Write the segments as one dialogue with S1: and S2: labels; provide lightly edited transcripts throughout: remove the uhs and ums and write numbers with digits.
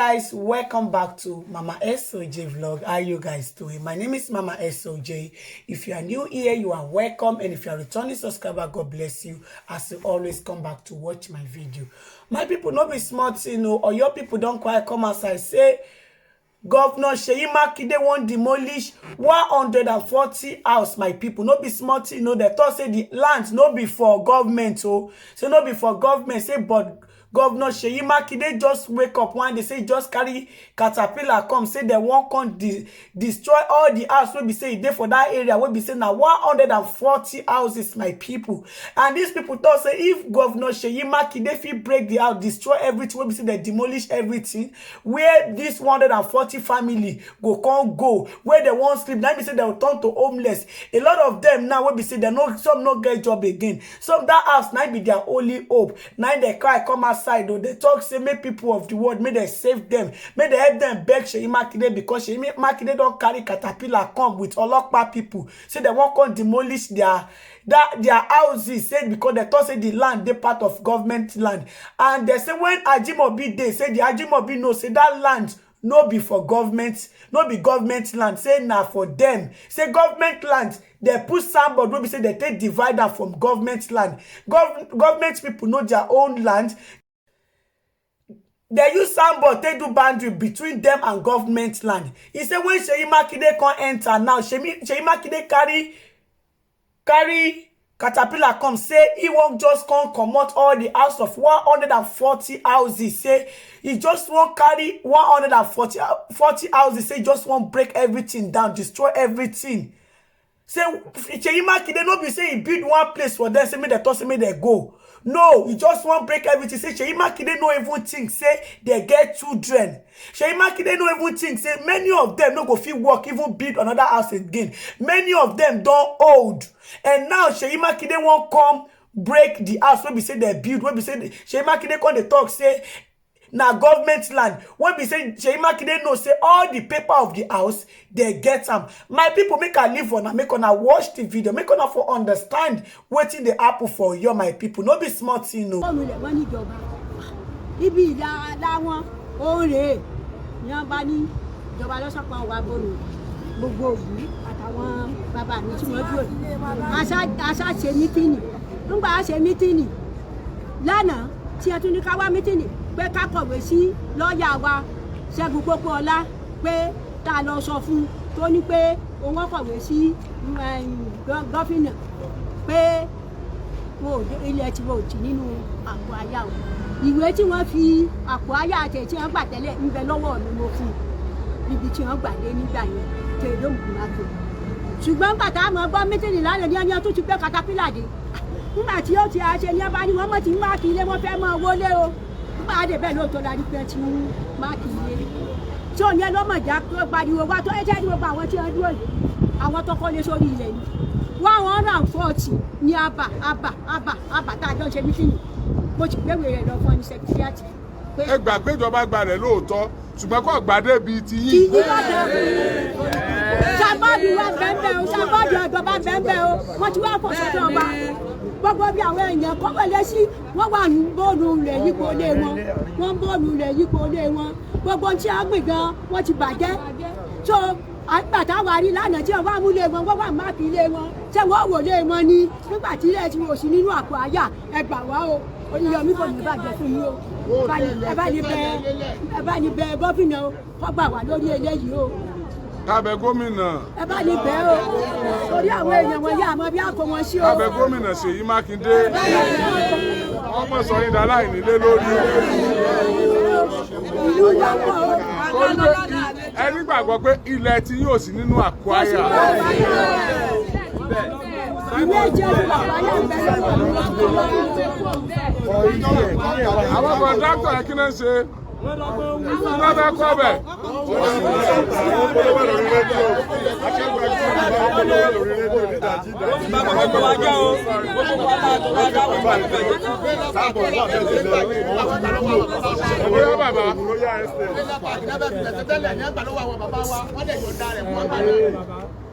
S1: guys, welcome back to Mama SOJ vlog. How are you guys doing? My name is Mama SOJ. If you are new here, you are welcome, and if you are returning subscriber, God bless you as you always come back to watch my video. My people not be smart, or your people don't quite come outside say Governor Seyi Makinde won't demolish 140 house. My people no be smart, they thought say the land no be for government, so no be for government, say but Governor Seyi Makinde just wake up one day, say just carry caterpillar come, say they won't come destroy all the house wey be say dey for that area, wey be say now 140 houses, my people. And these people thought say if Governor Seyi Makinde fit break the house, destroy everything, wey be say they demolish everything, where this 140 family go where they won't sleep, now be say they will turn to homeless. A lot of them now wey be say they no, some no get job again, some that house now be their only hope. Now they cry come outside, though they talk say make people of the world, may they save them, may they help them beg Seyi Makinde, because Seyi Makinde don't carry caterpillar come with Olokpa people, say they won't come demolish their houses, say because they thought say the land they part of government land. And they say when Ajimobi dey, say the Ajimobi know say that land no be for government, no be government land, say na for them. Say government land, they put somebody wey be say they take divider from government land. Government people know their own land. They use somebody take do boundary between them and government land. He said when Seyi Makinde can't enter now, Seyi Makinde carry caterpillar come, say he won't just come out all the house of 140 houses. Say he just won't carry 140 houses. Say he just won't break everything down, destroy everything. Say Seyi Makinde no be say he build one place for them, say me they toss, say me they go. No, he just won't break everything. Say Seyi Makinde no even think say they get children. Seyi Makinde no even think say many of them no go fit work, even build another house again. Many of them don't old. And now Seyi Makinde won't come break the house when we say they build, when we say Seyi Makinde come they talk say now government land, when we say Seyi Makinde know say all the paper of the house they get them. My people, make a live on, make on watch the video, make on for understand what in the apple for you, my people. No be smart,
S2: gbogbo òbí àtàwọn bàbá mi tí wọ́n dúró àṣà ṣe mítìnì nígbà ṣe mítìnì lánàá tí ẹ tún ní ká wá mítìnì pé ká kọ̀wé sí lọ́ọ̀yà wa Ṣẹ́gun Pópóọlá pé tá lọ sọ fún tó ní pé òun kọ̀wé sí gọ́fìnà pé ilẹ̀ tí wọ́n ò tì nínú àpò àyà o ìwé tí wọ́n fi àpò àyà àti tí wọ́n gbà tẹ́lẹ̀ ń bẹ lọ́wọ́ mi mo fún níbi tí wọ́n gbà dé nígbà yẹn tèrè òmùkúnmáàtò ṣùgbọ́n pàtà àmọ́ gbọ́ mítìnì lálẹ́ ní ọyàn tó ti pẹ́ katapila dé nígbà tí ó ti àṣẹ ní ọba ni wọ́n mọ̀ tí ń máàkì ilé wọn fẹ́ mọ́ wọlé o nígbà àdè bẹ́ẹ̀ lóòótọ́ la rí pé tí ń máàkì ilé tí ò ní ẹlọ́mọ̀já tó gbariwo wá tó ẹjẹ́ ní gbogbo àwọn tí wọ́n dúró yìí àwọn tó kọ́lé sórí ilẹ̀ ni 140 ní àbà tá a jọ ń ṣe mítìnì mo ti gbéwè rẹ̀ lọ fún ẹni sẹkítírìàtì.
S3: ẹ gbà pé ìjọba gba rẹ̀ lóòótọ́ ṣùgbọ́n kò gbàdé bíi ti yín.
S2: sábàdì wa bẹ́ẹ̀ o sábàdì ọ̀dọ́ba bẹ́ẹ̀ o wọ́n ti wá pọ̀ sọ́dọ̀ ọba gbogbo bí àwọn èèyàn kọ́ wọlé sí wọ́n wà ní bọ́ọ̀lù rẹ̀ yípo lé wọn wọ́n bọ́ọ̀lù rẹ̀ yípo lé wọn gbogbo tí a gbìn gan wọ́n ti bàjẹ́ tó àgbàtà wà rí lánàá tí wọ́n mú lé wọn wọ́n wà máàkì lé wọn ṣé wọ́n wò lé wọn ní nígbà tí ilé ti wò sí nínú àpò àyà ẹ gbà wá o Oníyọ̀mí kò ní bàjẹ́ fún yín o ẹ bá ní bẹ gómìnà o kọ́ gbà wá lórí eléyìí o.
S3: Kábẹ̀ gómìnà.
S2: ẹ bá ní bẹ o torí àwọn èèyàn wọn yá àmọ́ bí a kó wọn sí o.
S3: Kábẹ̀ gómìnà Ṣèyí Mákindé wọ́n mọ̀ sọ yín dáláì nílé lórí.
S2: ìlú yàpọ̀ o.
S3: Torí pé ẹni gbàgbọ́ pé ilẹ̀ tí yóò sí nínú àpò àyà.
S2: Ìwé ìjẹun àpáyà ń bẹ̀rẹ̀
S3: àwọn kọ̀ńtráktọ̀ yẹn kí náà ń ṣe wọ́n bẹ kọ́ bẹ̀.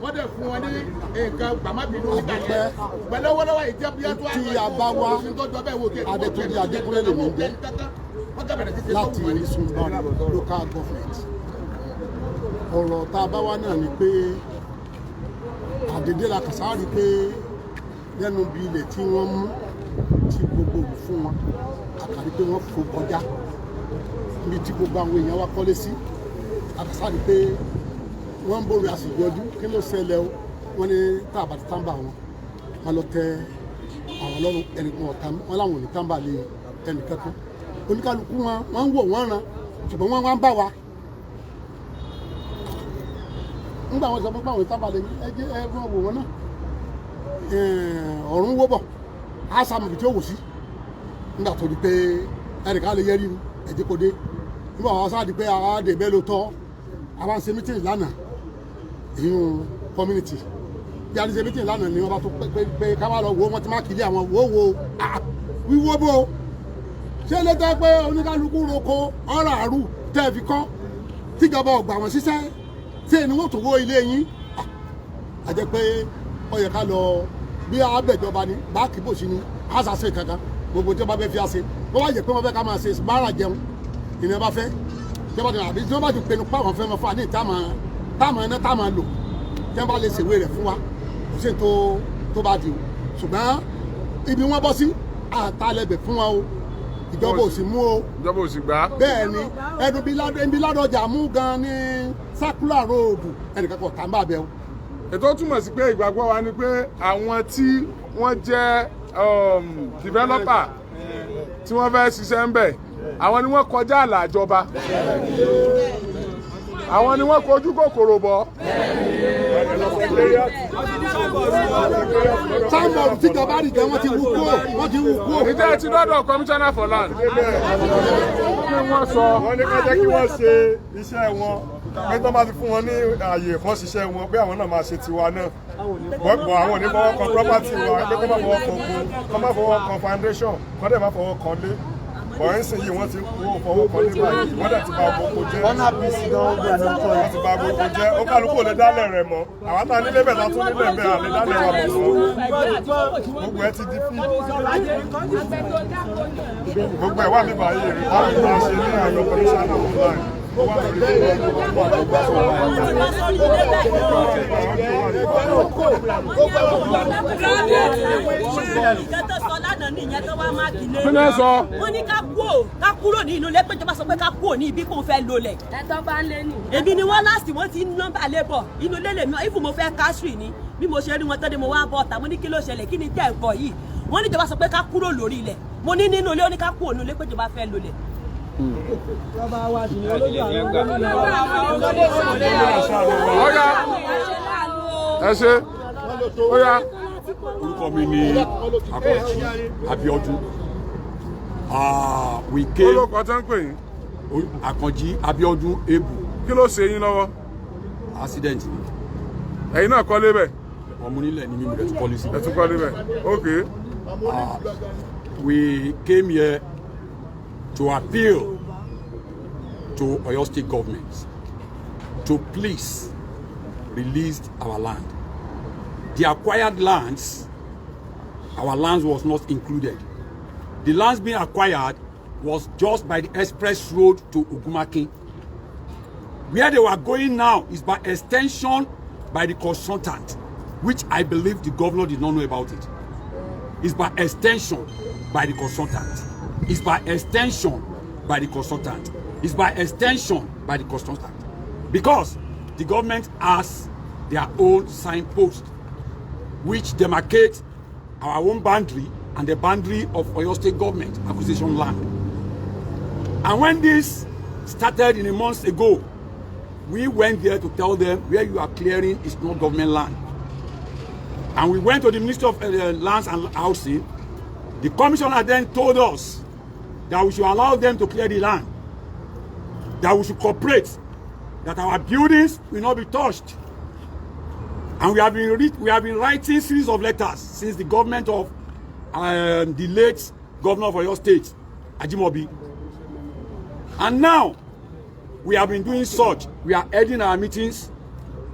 S4: wọ́n dẹ̀ fún wọn ní nǹkan gbàmábìnú nígbà yẹn pẹ̀lú lọ́wọ́lọ́wọ́ ìjẹ́ bí wọ́n tó wà ní adékúnlé lè mí jẹ́
S5: láti Sunbari local government. Ọ̀rọ̀ tá a bá wá náà ni pé àdédé la kàsá rí pé lẹ́nu bí ilẹ̀ tí wọ́n mú tí gbogbo òlù fún wọn àkàrí pé wọ́n fò kọjá níbi tí gbogbo àwọn èèyàn wá kọ́lé sí àkàsá rí pé wọ́n ń bòrò àsìgbọ́jú kí ló ṣẹlẹ̀ o wọ́n ní táàbà ti tàǹbà wọn lọ tẹ àwọn ọlọ́run ẹnìkan ọ̀tá wọn láwọn ò ní tàǹbà lé ẹnìkankan oníkálukú wọn ń wò wọ́n ran ṣùgbọ́n wọ́n wá ń bá wa nígbà wọn sọ fún báwọn tàǹbà lé ẹjẹ́ ẹgbọ́n wò wọ́n náà ọ̀run wó bọ̀ á sàmùbí tí ó wò sí nígbà tó di pé ẹnìkan lè yẹrí ẹ̀jẹ̀ kò dé nígbà wọn sáà di pé àwọn àdè bẹ́ẹ̀ ló tọ́ àwọn ṣe mítìnì lánàá ìyún community bí a ti ṣe mítìnì lánàá ni wọ́n bá tó pé ká wá lọ wo wọ́n ti má kìlí àwọn wo wíwó bó ṣé ló tẹ́ pé oníkálukú roko ọ̀rọ̀ àrù tẹ́ fi kọ́ tíjọba ọgbà wọn ṣiṣẹ́ tí ẹni wọ́n tó wó ilé yín a jẹ́ pé ó yẹ ká lọ bí abẹ́jọba ni báàkì bò sí ni a ṣàṣe kankan gbogbo tí wọ́n bá fẹ́ fi àṣe wọ́n wá yẹ pé wọ́n fẹ́ ká máa ṣe báárà jẹun ìní bá fẹ́ tí wọ́n bá ti rà bí tí wọ́n bá ti pinnu pé àwọn fẹ́ máa fún wa ní táàmù ẹ̀ná táàmù lò tí wọ́n bá lè ṣèwé rẹ̀ fún wa kò sí tó bá di o ṣùgbọ́n ibi wọ́n bọ́ sí àtàlẹ́bẹ̀ fún wa o ìjọba ò sì mú o
S3: ìjọba ò sì gbà.
S5: bẹ́ẹ̀ ni ẹnu ládọjà mú gan ní circular road ẹnìkan kò tàǹbà bẹ́ẹ̀ o.
S3: ètò túmọ̀ sí pé ìgbàgbọ́ wa ni pé àwọn tí wọ́n jẹ́ developer tí wọ́n fẹ́ ṣiṣẹ́ ń bẹ̀ àwọn ni wọ́n kọjá àlà ìjọba àwọn ni wọ́n kojú kòkòrò bọ̀.
S5: sáàmù tíjọba rí gan wọ́n ti wú kó.
S3: ìjẹ́ ti dọ́dọ̀ commissioner for land. kí wọ́n sọ.
S6: wọ́n ní ká jẹ́ kí wọ́n ṣe iṣẹ́ wọn pé tó bá ti fún wọn ní ààyè kan ṣiṣẹ́ wọn pé àwọn náà máa ṣe tiwa náà gbọ́gbọ́ àwọn ò ní fọwọ́ kan property wa pé kó má fọwọ́ kan kún kó má fọwọ́ kan foundation kó dẹ̀ má fọwọ́ kan lé bọ̀yìn sì yìí wọ́n ti kó fọwọ́ kan lé báyìí wọ́n dẹ̀ ti bà gbogbo jẹ́ wọ́n ti bà gbogbo jẹ́ ó kálukú ò lè dálẹ̀ rẹ̀ mọ́ àwọn tá a nílé bẹ̀ tá a tún nílé bẹ̀ àlè dálẹ̀ wa mọ̀ mọ́ gbogbo ẹ ti di fí gbogbo ẹ wà ní báyìí rí káwọn máa ṣe ní àyọ̀ commissioner online.
S2: Wọ́n ní ká kúrò ní inú ilé pé ìjọba sọ pé ká kúrò ní ibi kò fẹ́ lólẹ̀. Ẹ̀tọ́ bá ń lé ní. Èmi ni wọ́n láti wọ́n ti nọ́mbà lébọ̀ inú ilé lèmi ìfún mo fẹ́ káṣírì ni bí mo ṣe rí wọn tọ́dé mo wá bọ́ ọ̀tà mo ní kí ló ṣẹlẹ̀ kí ni tẹ̀ ń bọ̀ yìí wọ́n ní ìjọba sọ pé ká kúrò lórí ilẹ̀ mo ní nínú ilé ó ní ká kúrò ní ilé pé ìjọba fẹ́ lólẹ̀.
S3: Ọ̀yá ẹ ṣe ọ̀yá.
S7: Orúkọ mi ni Akànjí Abíọ́dún. We came.
S3: Olóko tó ń pè yín.
S7: Akànjí Abíọ́dún Ebu.
S3: Kí ló ṣe yín lọ́wọ́?
S7: Accident ni.
S3: Ẹ̀yin náà kọ́lé bẹ̀.
S7: Ọmọ onílẹ̀ ni mímu rẹ̀ tún kọ́lé sí.
S3: Ẹ tún kọ́lé bẹ̀. Okay.
S7: We came here to appeal to Oyo State government to please release our land. The acquired lands, our lands was not included. The lands being acquired was just by the express road to Ogumaki. Where they were going now is by extension by the consultant, which I believe the governor did not know about it. It's by extension by the consultant. It's by extension by the consultant. It's by extension by the consultant. Because the government has their own signpost, which demarcate our own boundary and the boundary of Oyo State government acquisition land. And when this started in a month ago, we went there to tell them where you are clearing is not government land. And we went to the Ministry of Lands and Housing. The commissioner then told us that we should allow them to clear the land, that we should cooperate, that our buildings will not be touched. And we have been writing series of letters since the government of the late governor of Oyo State, Ajimobi. And now we have been doing such. We are heading our meetings.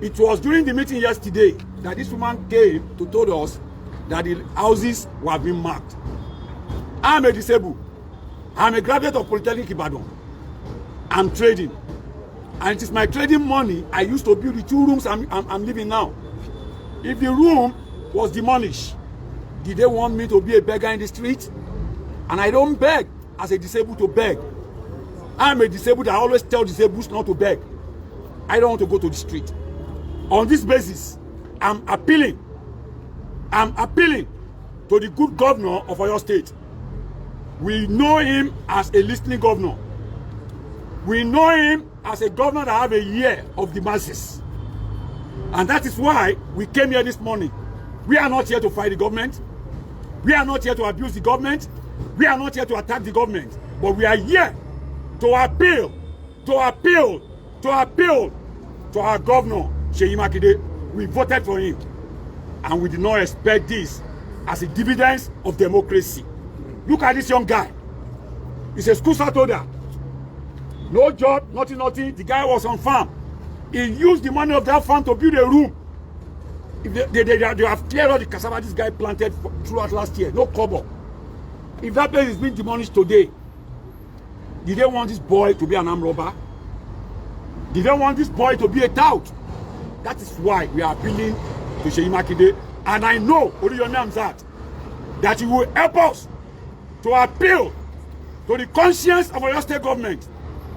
S7: It was during the meeting yesterday that this woman came to tell us that the houses were being marked. I'm a disabled. I'm a graduate of Polytechnic Ibadan. I'm trading. And it is my trading money I used to build the 2 rooms I'm living now. If the room was demolished, did they want me to be a beggar in the street? And I don't beg as a disabled to beg. I'm a disabled, I always tell disabled not to beg. I don't want to go to the street. On this basis, I'm appealing to the good governor of Oyo State. We know him as a listening governor. We know him as a governor that have a ear of the masses. And that is why we came here this morning. We are not here to fight the government. We are not here to abuse the government. We are not here to attack the government. But we are here to appeal to our governor, Seyi Makinde. We voted for him. And we did not expect this as a dividend of democracy. Look at this young guy. He's a school start holder. No job, nothing. The guy was on farm. He used the money of that farm to build a room. If they have cleared all the cassava this guy planted throughout last year. No cover. If that place is being demolished today, did they want this boy to be an armed robber? Did they want this boy to be a tout? That is why we are appealing to Seyi Makinde. And I know, Oriyomi Hamzat, that he will help us to appeal to the conscience of Oyo State government.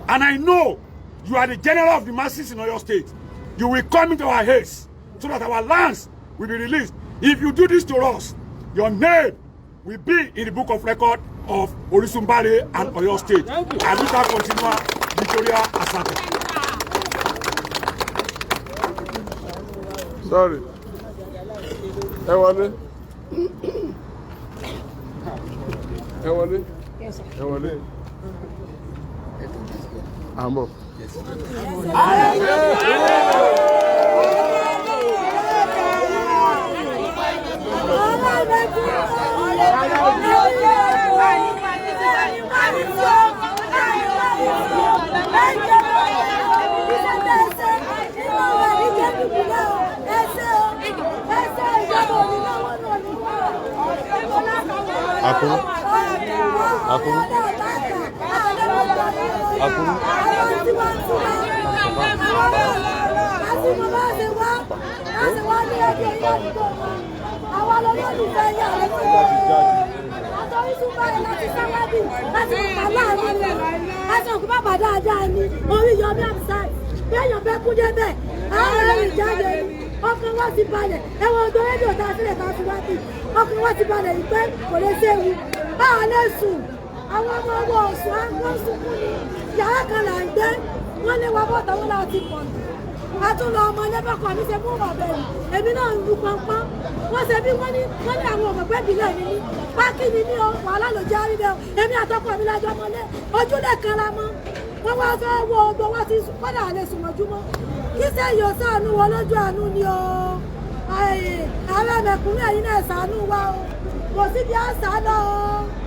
S7: And I know you are the general of the masses in Oyo State. You will come into our heads so that our lands will be released. If you do this to us, your name will be in the book of record of Orisumbare and Oyo State. Aluta continua, Victoria Asante.
S3: Sorry. Ẹ wọlé.
S2: Yes, sir.
S3: Ẹ wọlé. Àmọ́.
S8: Akuru.
S2: Ọkùnrin wá ti balẹ̀ ẹwọ́n ọdún rédíò tá a sílẹ̀ ká fi wá bí ọkùnrin wá ti balẹ̀ yìí pé kò lè séwu báwa lè sùn àwọn ọmọ ọwọ́ ọ̀sùn àwọn sunkún ni yàrá kan là ń gbé wọ́n lé wa bọ́ta wọn láti ti pọ̀ jù a tún lọ ọmọ lẹ́bẹ̀kọ̀ mi ṣe fún ọ̀bẹ yìí èmi náà ń lu pọnpọ́n wọ́n ṣe bí wọ́n ní àwọn ọ̀mọ̀gbẹ́ ìbílẹ̀ mi ní pákí ni ní wàhálà ló jẹ́ àríbẹ̀ èmi àtọkọ mi lájọ mọ́lé ojúlẹ̀ kan la mọ́ wọ́n wá fẹ́ wọ ọgbọ́n wá ti kọ́dà lè sùn mọ́júmọ́ kí sẹ́yìn ọ̀sánú wọ lójú àánú ni o ààrẹ mẹ̀kúnrin ẹ̀yìn náà ṣàánú wa o kò síbi àṣà lọ o.